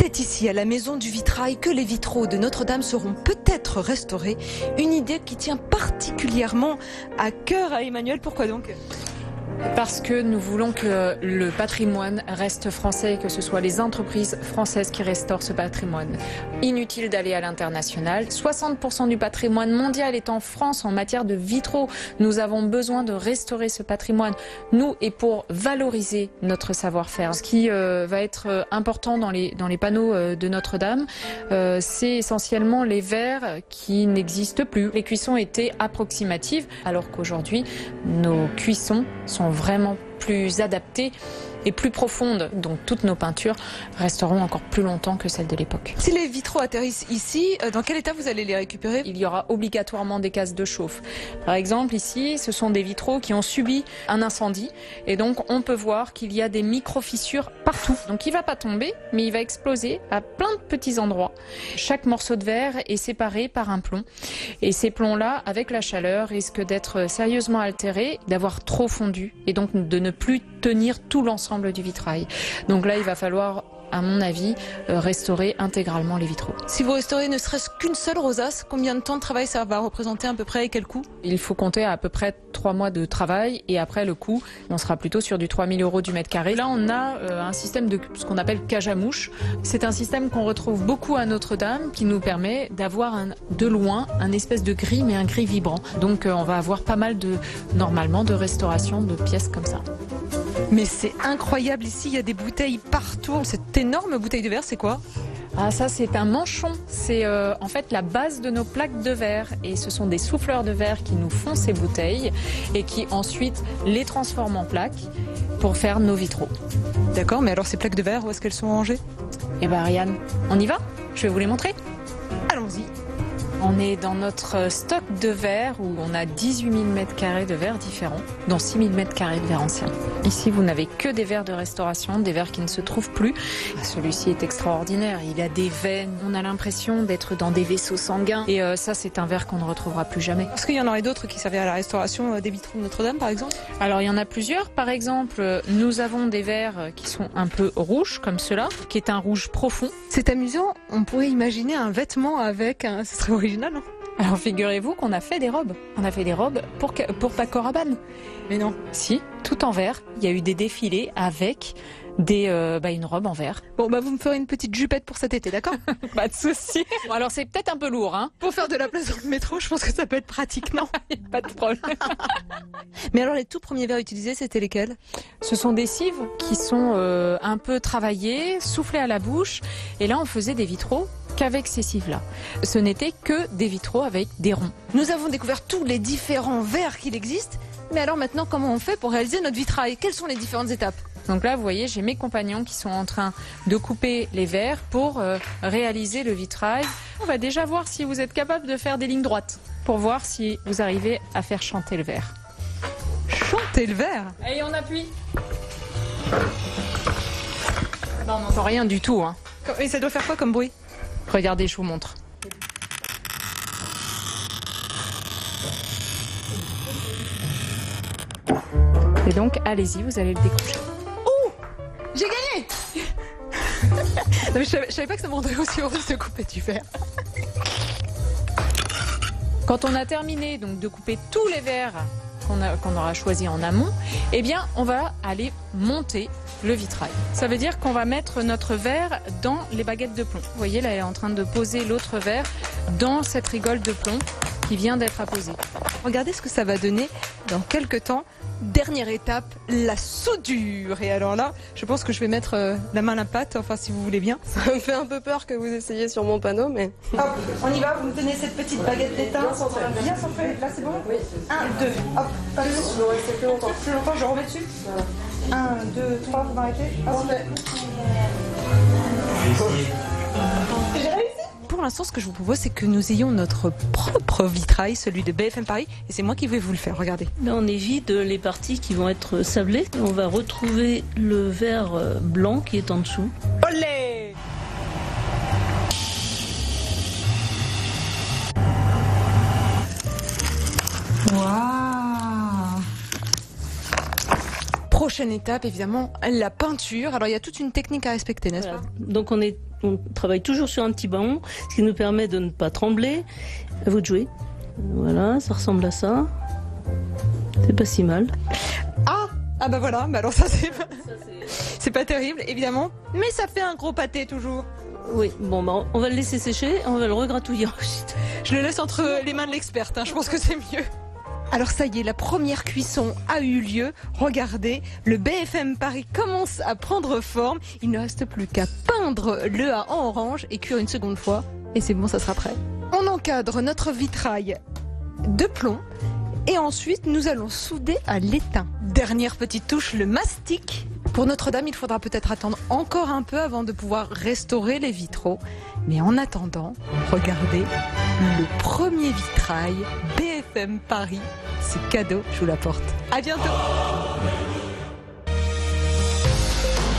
C'est ici, à la Maison du Vitrail, que les vitraux de Notre-Dame seront peut-être restaurés. Une idée qui tient particulièrement à cœur à Emmanuel. Pourquoi donc ? Parce que nous voulons que le patrimoine reste français, que ce soit les entreprises françaises qui restaurent ce patrimoine. Inutile d'aller à l'international. 60% du patrimoine mondial est en France en matière de vitraux. Nous avons besoin de restaurer ce patrimoine, nous, et pour valoriser notre savoir-faire. Ce qui va être important dans les panneaux de Notre-Dame, c'est essentiellement les verres qui n'existent plus. Les cuissons étaient approximatives, alors qu'aujourd'hui, nos cuissons sont vraiment plus adaptées et plus profondes. Donc toutes nos peintures resteront encore plus longtemps que celles de l'époque. Si les vitraux atterrissent ici, dans quel état vous allez les récupérer ? Il y aura obligatoirement des cases de chauffe. Par exemple, ici, ce sont des vitraux qui ont subi un incendie et donc on peut voir qu'il y a des micro-fissures partout. Donc il va pas tomber, mais il va exploser à plein de petits endroits. Chaque morceau de verre est séparé par un plomb et ces plombs-là, avec la chaleur, risquent d'être sérieusement altérés, d'avoir trop fondu et donc de ne plus tenir tout l'ensemble du vitrail. Donc là, il va falloir, à mon avis, restaurer intégralement les vitraux. Si vous restaurez ne serait-ce qu'une seule rosace, combien de temps de travail ça va représenter à peu près et quel coût ? Il faut compter à peu près 3 mois de travail et après le coût, on sera plutôt sur du 3 000 € du mètre carré. Là, on a un système de ce qu'on appelle cage à mouches. C'est un système qu'on retrouve beaucoup à Notre-Dame qui nous permet d'avoir de loin un espèce de gris, mais un gris vibrant. Donc on va avoir pas mal normalement de restauration de pièces comme ça. Mais c'est incroyable, ici il y a des bouteilles partout. Cette énorme bouteille de verre, c'est quoi ? Ah, ça c'est un manchon, c'est en fait la base de nos plaques de verre et ce sont des souffleurs de verre qui nous font ces bouteilles et qui ensuite les transforment en plaques pour faire nos vitraux. D'accord, mais alors ces plaques de verre, où est-ce qu'elles sont rangées ? Eh ben Ariane, on y va ? Je vais vous les montrer. Allons-y. On est dans notre stock de verre où on a 18 000 m² de verres différents, dont 6 000 m² de verres anciens. Ici, vous n'avez que des verres de restauration, des verres qui ne se trouvent plus. Celui-ci est extraordinaire, il a des veines, on a l'impression d'être dans des vaisseaux sanguins. Et ça, c'est un verre qu'on ne retrouvera plus jamais. Est-ce qu'il y en aurait d'autres qui servaient à la restauration des vitraux de Notre-Dame, par exemple ? Alors, il y en a plusieurs. Par exemple, nous avons des verres qui sont un peu rouges, comme cela, qui est un rouge profond. C'est amusant, on pourrait imaginer un vêtement avec un... Ce serait original, non ? Alors figurez-vous qu'on a fait des robes. On a fait des robes pour Paco Rabanne. Mais non. Si, tout en verre. Il y a eu des défilés avec une robe en verre. Bon, vous me ferez une petite jupette pour cet été, d'accord ? Pas de souci. Bon, alors c'est peut-être un peu lourd, hein. Pour faire de la place dans le métro, je pense que ça peut être pratique, non ? Pas de problème. Mais alors les tout premiers verres utilisés, c'était lesquels ? Ce sont des cives qui sont un peu travaillées, soufflées à la bouche. Et là, on faisait des vitraux qu'avec ces cives-là. Ce n'était que des vitraux avec des ronds. Nous avons découvert tous les différents verres qu'il existe. Mais alors maintenant, comment on fait pour réaliser notre vitrail ? Quelles sont les différentes étapes ? Donc là, vous voyez, j'ai mes compagnons qui sont en train de couper les verres pour réaliser le vitrail. On va déjà voir si vous êtes capable de faire des lignes droites pour voir si vous arrivez à faire chanter le verre. Chanter le verre ? Et on appuie. Non, on n'entend rien du tout, hein. Et ça doit faire quoi comme bruit ? Regardez, je vous montre. Et donc, allez-y, vous allez le décrocher. Oh ! J'ai gagné ! Non, mais je savais pas que ça me rendrait aussi heureuse de couper du verre. Quand on a terminé donc, de couper tous les verres qu'on aura choisis en amont, eh bien, on va aller monter le vitrail. Ça veut dire qu'on va mettre notre verre dans les baguettes de plomb. Vous voyez, là, elle est en train de poser l'autre verre dans cette rigole de plomb qui vient d'être apposée. Regardez ce que ça va donner dans quelques temps. Dernière étape, la soudure. Et alors là, je pense que je vais mettre la main à la pâte, enfin si vous voulez bien. Ça me fait un peu peur que vous essayiez sur mon panneau, mais... Hop, on y va, vous me tenez cette petite baguette d'étain. Bien centré, là c'est bon ? Oui. 1, 2, hop, pas plus. Je vais rester plus longtemps. Plus longtemps, je remets dessus. Voilà. 1, 2, 3, vous m'arrêtez. Hop. J'ai réussi. Pour l'instant, ce que je vous propose, c'est que nous ayons notre propre vitrail, celui de BFM Paris. Et c'est moi qui vais vous le faire, regardez. Là, on évite les parties qui vont être sablées. On va retrouver le verre blanc qui est en dessous. Olé! Waouh! Prochain prochaine étape, évidemment, la peinture. Alors il y a toute une technique à respecter, n'est-ce Voilà. pas? Donc on travaille toujours sur un petit ballon, ce qui nous permet de ne pas trembler. À vous de jouer. Voilà, ça ressemble à ça. C'est pas si mal. Ah bah voilà, bah alors ça c'est pas terrible, évidemment. Mais ça fait un gros pâté toujours. Oui, bon, bah, on va le laisser sécher, on va le regratouiller ensuite. Je le laisse entre les mains de l'experte, je pense que c'est mieux. Alors ça y est, la première cuisson a eu lieu. Regardez, le BFM Paris commence à prendre forme. Il ne reste plus qu'à peindre le A en orange et cuire une seconde fois. Et c'est bon, ça sera prêt. On encadre notre vitrail de plomb. Et ensuite, nous allons souder à l'étain. Dernière petite touche, le mastic. Pour Notre-Dame, il faudra peut-être attendre encore un peu avant de pouvoir restaurer les vitraux. Mais en attendant, regardez, le premier vitrail BFM Paris. C'est cadeau, je vous l'apporte. À bientôt.